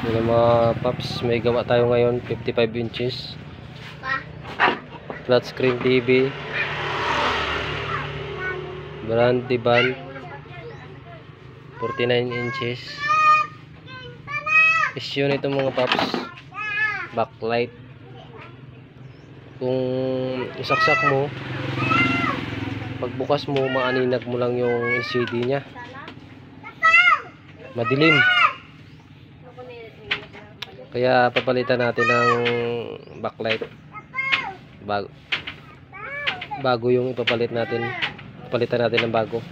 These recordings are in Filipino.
Yung mga paps, may gawa tayo ngayon, 55 inches flat screen TV, brand Diban, 49 inches. Issue nito mga paps, backlight. Kung isaksak mo, pagbukas mo, maaninag mo lang yung LCD nya, madilim. Kaya papalitan natin ng backlight bago yung ipapalit natin. Palitan natin ng bago.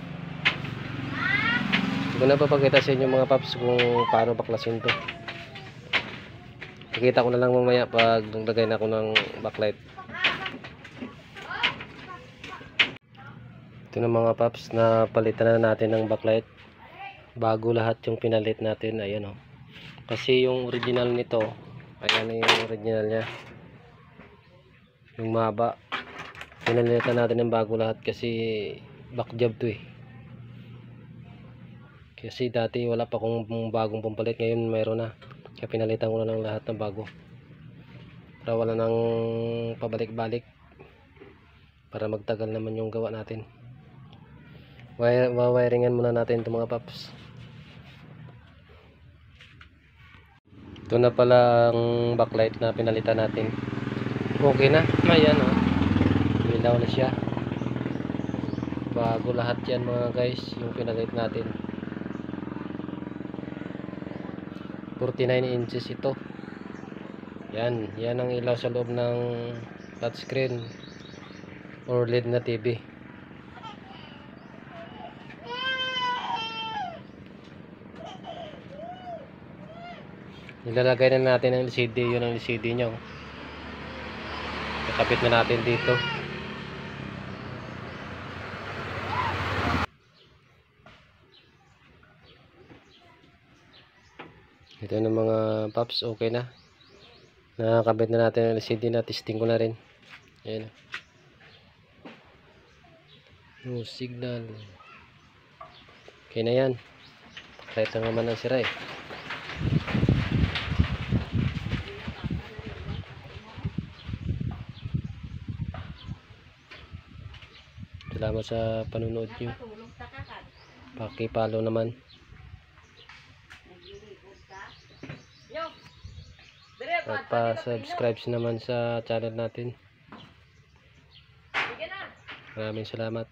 Hindi ko na papakita sa inyo mga paps kung paano baklasin to. Nakita ko na lang mamaya pag naglagay na ako ng backlight. Ito na mga paps, na palitan na natin ng backlight. Bago lahat yung pinalit natin. Ayan o. Kasi yung original nito, ayan yung original nya, yung mahaba, pinalitan natin ng bago lahat kasi back job to eh. Kasi dati wala pa akong bagong pampalit, ngayon mayroon na. Kaya pinalitan ko na ng lahat ng bago para wala nang pabalik-balik, para magtagal naman yung gawa natin. Wawiringan muna natin itong mga paps. Ito na pala ang backlight na pinalitan natin. Okay na. Ayan o. Ilaw na siya. Bago lahat yan mga guys, yung pinalit natin. 49 inches ito. Yan. Yan ang ilaw sa loob ng touchscreen or LED na TV. Nilalagay na natin ang LCD. Yun ang LCD nya. Nakabit na natin dito. Ito na mga paps, okay na. Nakakabit na natin ang LCD na. Testing ko na rin. Ayan. No signal. Okay na yan. Kahit na naman ang sira eh. Salamat sa panunood nyo. Paki-follow naman. At pa-subscribe naman sa channel natin. Maraming salamat.